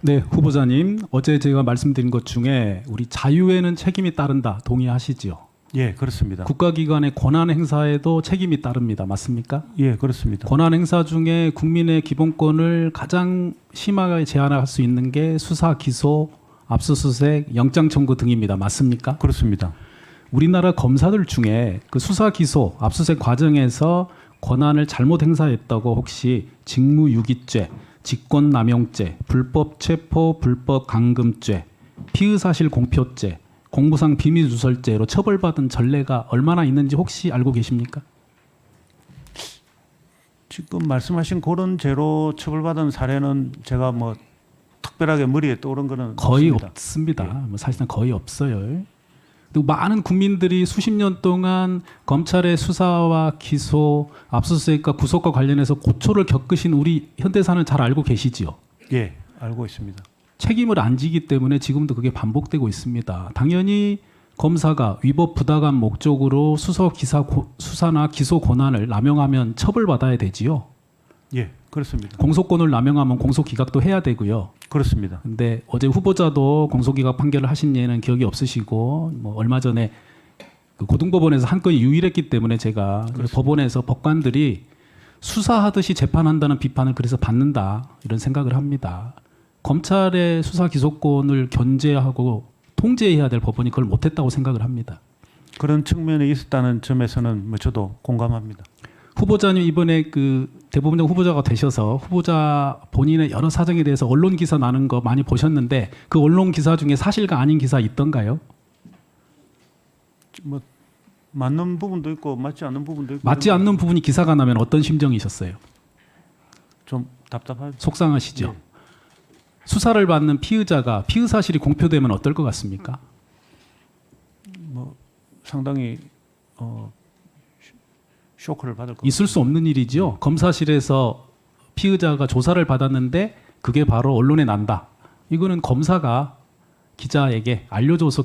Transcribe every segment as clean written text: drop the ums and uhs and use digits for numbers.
네, 후보자님. 어제 제가 말씀드린 것 중에 우리 자유에는 책임이 따른다. 동의하시지요? 예, 그렇습니다. 국가기관의 권한 행사에도 책임이 따릅니다. 맞습니까? 예, 그렇습니다. 권한 행사 중에 국민의 기본권을 가장 심하게 제한할 수 있는 게 수사, 기소, 압수수색, 영장 청구 등입니다. 맞습니까? 그렇습니다. 우리나라 검사들 중에 그 수사, 기소, 압수수색 과정에서 권한을 잘못 행사했다고 혹시 직무유기죄, 직권남용죄, 불법 체포, 불법 감금죄, 피의사실 공표죄, 공무상 비밀누설죄로 처벌받은 전례가 얼마나 있는지 혹시 알고 계십니까? 지금 말씀하신 그런 죄로 처벌받은 사례는 제가 뭐 특별하게 머리에 떠오른 거는 거의 없습니다. 없습니다. 예. 뭐 사실상 거의 없어요. 그리고 많은 국민들이 수십 년 동안 검찰의 수사와 기소, 압수수색과 구속과 관련해서 고초를 겪으신 우리 현대사는 잘 알고 계시지요. 예, 알고 있습니다. 책임을 안 지기 때문에 지금도 그게 반복되고 있습니다. 당연히 검사가 위법 부당한 목적으로 수사나 기소 권한을 남용하면 처벌받아야 되지요. 예, 그렇습니다. 공소권을 남용하면 공소기각도 해야 되고요. 그렇습니다. 근데 어제 후보자도 공소기각 판결을 하신 예는 기억이 없으시고 뭐 얼마 전에 그 고등법원에서 한 건이 유일했기 때문에 제가 그렇습니다. 법원에서 법관들이 수사하듯이 재판한다는 비판을 그래서 받는다 이런 생각을 합니다. 검찰의 수사 기소권을 견제하고 통제해야 될 법원이 그걸 못했다고 생각을 합니다. 그런 측면이 있었다는 점에서는 뭐 저도 공감합니다. 후보자님 이번에 그 대법원장 후보자가 되셔서 후보자 본인의 여러 사정에 대해서 언론 기사 나는 거 많이 보셨는데 그 언론 기사 중에 사실과 아닌 기사 있던가요? 뭐 맞는 부분도 있고 맞지 않는 부분도 있고 맞지 않는 부분이 기사가 나면 어떤 심정이셨어요? 좀 답답하죠. 속상하시죠? 예. 수사를 받는 피의자가 피의 사실이 공표되면 어떨 것 같습니까? 뭐 상당히 쇼크를 받을 것 있을 수 없는 일이지요. 검사실에서 피의자가 조사를 받았는데 그게 바로 언론에 난다. 이거는 검사가 기자에게 알려줘서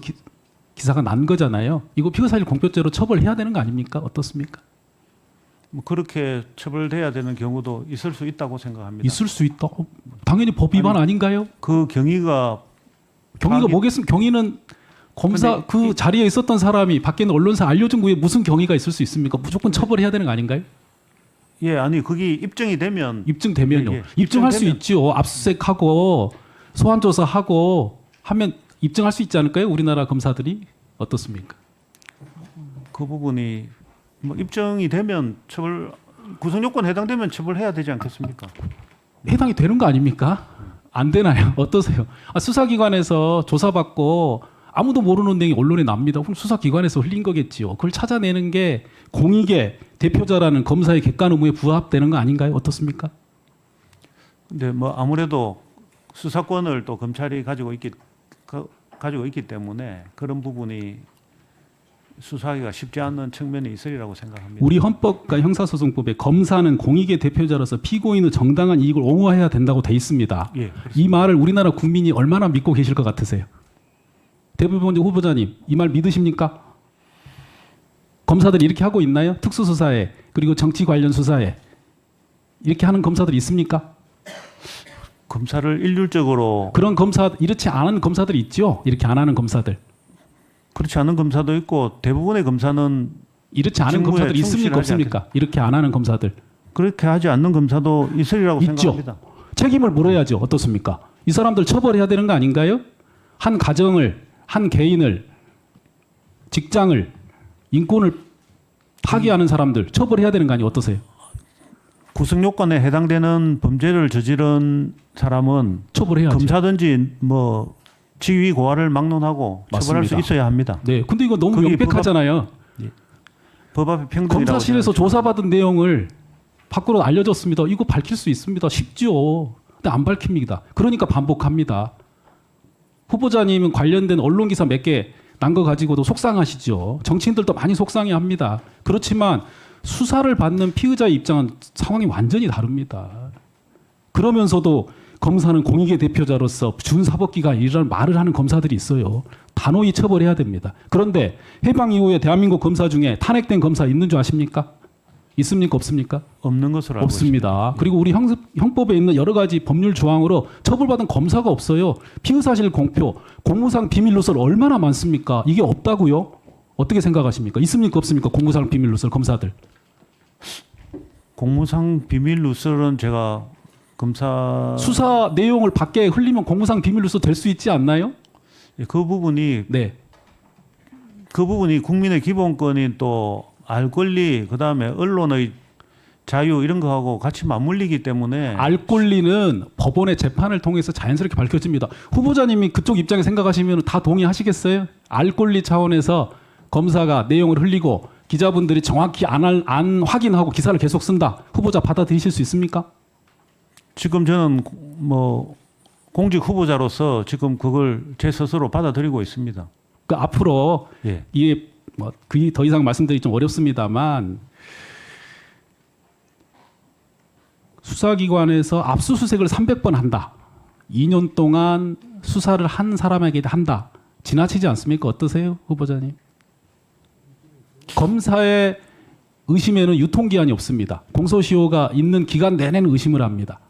기사가 난 거잖아요. 이거 피의사실 공표죄로 처벌해야 되는 거 아닙니까? 어떻습니까? 뭐 그렇게 처벌돼야 되는 경우도 있을 수 있다고 생각합니다. 있을 수 있다. 당연히 법 위반 아닌가요? 그 경위가 경위가 뭐겠습니까? 경위는 검사 그 자리에 있었던 사람이 밖에 있는 언론사 알려준 거에 무슨 경위가 있을 수 있습니까? 무조건 처벌해야 되는 거 아닌가요? 예, 아니 그게 입증이 되면 입증되면요. 예, 예. 입증할 수 입증되면. 있지요. 압수수색하고 소환 조사하고 하면 입증할 수 있지 않을까요? 우리나라 검사들이 어떻습니까? 그 부분이 뭐 입증이 되면 처벌 구성 요건에 해당되면 처벌해야 되지 않겠습니까? 해당이 되는 거 아닙니까? 안 되나요? 어떠세요? 수사기관에서 조사받고 아무도 모르는 내용이 언론에 납니다. 그럼 수사기관에서 흘린 거겠지요. 그걸 찾아내는 게 공익의 대표자라는 검사의 객관 의무에 부합되는 거 아닌가요? 어떻습니까? 근데 뭐 아무래도 수사권을 또 검찰이 가지고 있기 때문에 그런 부분이 수사하기가 쉽지 않은 측면이 있으리라고 생각합니다. 우리 헌법과 형사소송법에 검사는 공익의 대표자로서 피고인의 정당한 이익을 옹호해야 된다고 돼 있습니다. 예, 이 말을 우리나라 국민이 얼마나 믿고 계실 것 같으세요? 대법원장 후보자님, 이 말 믿으십니까? 검사들이 이렇게 하고 있나요? 특수수사에 그리고 정치 관련 수사에 이렇게 하는 검사들이 있습니까? 검사를 일률적으로 그런 검사 이렇지 않은 검사들이 있죠. 이렇게 안 하는 검사들. 그렇지 않은 검사도 있고 대부분의 검사는 이렇지 않은 직무에 검사들이 있습니까? 충실하지 없습니까? 이렇게 안 하는 검사들 그렇게 하지 않는 검사도 있으리라고 있죠. 생각합니다. 책임을 물어야죠. 어떻습니까? 이 사람들 처벌해야 되는 거 아닌가요? 한 가정을, 한 개인을, 직장을, 인권을 파괴하는 사람들 처벌해야 되는 거 아니에요? 어떠세요? 구성 요건에 해당되는 범죄를 저지른 사람은 처벌해야죠. 검사든지 뭐 지위 고하를 막론하고 처벌할 수 맞습니다. 있어야 합니다. 네, 근데 이거 너무 그게 명백하잖아요. 법 앞에 평등이라고 검사실에서 생각합니다. 조사받은 내용을 밖으로 알려줬습니다. 이거 밝힐 수 있습니다. 쉽죠. 근데 안 밝힙니다. 그러니까 반복합니다. 후보자님은 관련된 언론 기사 몇 개 난 거 가지고도 속상하시죠. 정치인들도 많이 속상해합니다. 그렇지만 수사를 받는 피의자의 입장은 상황이 완전히 다릅니다. 그러면서도 검사는 공익의 대표자로서 준사법기관이라는 말을 하는 검사들이 있어요. 단호히 처벌해야 됩니다. 그런데 해방 이후에 대한민국 검사 중에 탄핵된 검사 있는 줄 아십니까? 있습니까? 없습니까? 없는 것으로 알고 없습니다. 그리고 우리 형법에 있는 여러 가지 법률 조항으로 처벌받은 검사가 없어요. 피의사실 공표, 공무상 비밀 누설 얼마나 많습니까? 이게 없다고요? 어떻게 생각하십니까? 있습니까? 없습니까? 공무상 비밀 누설 검사들. 공무상 비밀 누설은 제가 검사 수사 내용을 밖에 흘리면 공무상 비밀 누설 될 수 있지 않나요? 그 부분이 네. 국민의 기본권인 또 알 권리 그다음에 언론의 자유 이런 거하고 같이 맞물리기 때문에 알 권리는 법원의 재판을 통해서 자연스럽게 밝혀집니다. 후보자님이 그쪽 입장에 생각하시면 다 동의하시겠어요? 알 권리 차원에서 검사가 내용을 흘리고 기자분들이 정확히 안 확인하고 기사를 계속 쓴다. 후보자 받아들이실 수 있습니까? 지금 저는 뭐 공직 후보자로서 지금 그걸 제 스스로 받아들이고 있습니다. 그 앞으로 예. 이게 뭐 그게 더 이상 말씀드리기 좀 어렵습니다만 수사기관에서 압수수색을 300번 한다. 2년 동안 수사를 한 사람에게 한다. 지나치지 않습니까? 어떠세요, 후보자님? 검사의 의심에는 유통기한이 없습니다. 공소시효가 있는 기간 내내는 의심을 합니다.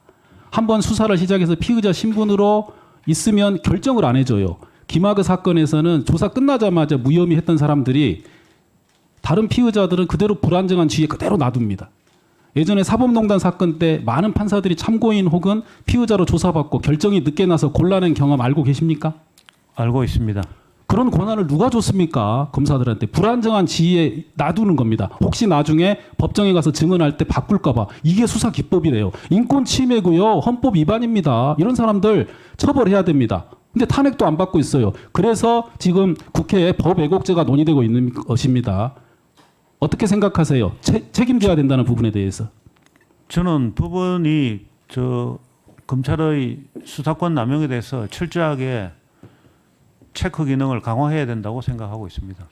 한번 수사를 시작해서 피의자 신분으로 있으면 결정을 안 해줘요. 김학의 사건에서는 조사 끝나자마자 무혐의 했던 사람들이 다른 피의자들은 그대로 불안정한 지위에 그대로 놔둡니다. 예전에 사법농단 사건 때 많은 판사들이 참고인 혹은 피의자로 조사받고 결정이 늦게 나서 곤란한 경험 알고 계십니까? 알고 있습니다. 그런 권한을 누가 줬습니까? 검사들한테 불안정한 지위에 놔두는 겁니다. 혹시 나중에 법정에 가서 증언할 때 바꿀까 봐. 이게 수사 기법이래요. 인권 침해고요. 헌법 위반입니다. 이런 사람들 처벌해야 됩니다. 근데 탄핵도 안 받고 있어요. 그래서 지금 국회에 법 왜곡죄가 논의되고 있는 것입니다. 어떻게 생각하세요? 책임져야 된다는 부분에 대해서. 저는 법원이 검찰의 수사권 남용에 대해서 철저하게 체크 기능을 강화해야 된다고 생각하고 있습니다.